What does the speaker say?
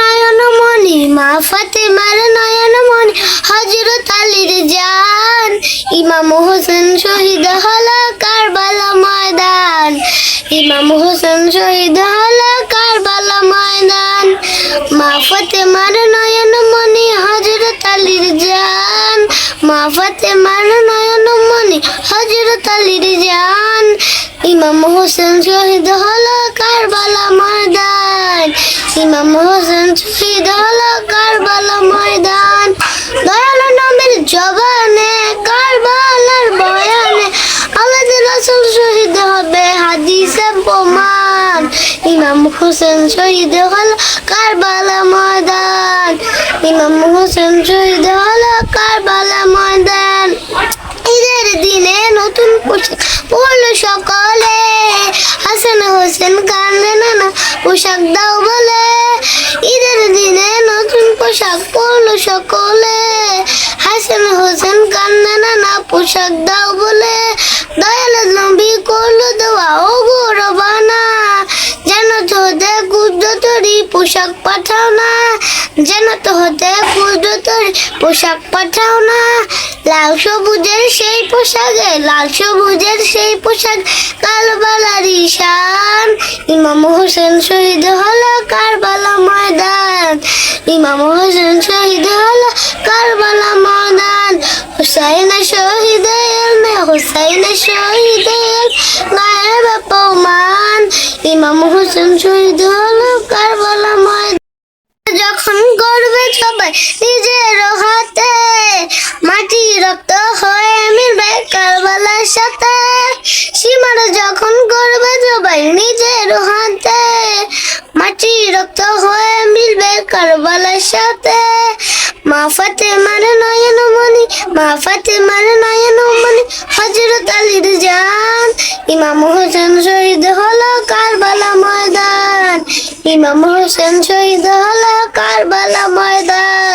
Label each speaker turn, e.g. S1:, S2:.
S1: নয়নমণি মা ফাতেমার নয়নমণি হযরত আলীর জান, ইমাম হোসেন শহীদ হলো কারবালা ময়দান, ইমাম হোসেন শহীদ হলো কারবালা ময়দান। মা ফাতেমার নয়নমণি হযরত আলীর জান, মা ফাতেমার নয়নমণি হযরত আলীর জান, ইমাম হোসেন শহীদ হলো কারবালা ময়দান, ইমাম হোসেন শহীদ হলো কারবালা ময়দান। দয়ালু নবীর জবানে কারবালার বয়ানে আমাদের রাসূল শহীদ হবে হাদিসে প্রমাণ, ইমাম হোসেন শহীদ হলো কারবালা ময়দান, ইমাম হোসেন শহীদ হলো কারবালা ময়দান। ঈদের দিনে নতুন পোশাক পরলো সকলে, হাসান হোসেন কান্দে নানা পোশাক দাও বলে। ঈদের দিনে নতুন পোশাক পরলো সকলে, হাসান হোসেন কান্দে নানা পোশাক দাও বলে। দয়াল নবী করলো দোয়া ও গো রব্বানা, জান্নাত হতে কুদরতরি পোশাক পাঠাও না, জান্নাত হতে কুদরতরি পোশাক পাঠাও না। লাল সবুজের সেই পোশাকে, লাল সবুজের সেই পোশাক কারবালার ঈশান, ইমাম হোসেন শহীদ হলো কারবালা ময়দান, ইমাম হোসেন শহীদ হলো কারবালা ময়দান। হুসাইন শহীদের হুসাইন শহীদের গায়েব প্রমাণ, ইমাম হোসেন শহীদ হলো কারবালা ময়দান। যখন করবে সবাই নিজের হাতে, মাটি রক্ত হয়ে মিলবে কারবালার সাথে। সীমার যখন করবে সবাই নিজের হাতে, মাটি রক্ত হয়ে মিলবে কারবালার সাথে। মা ফাতেমার নয়নমণি, মা ফাতেমার নয়নমণি হযরত আলীর জান, ইমাম হোসেন শহীদ হলো কারবালা ময়দান, ইমাম হোসেন শহীদ হলো কারবালা ময়দান।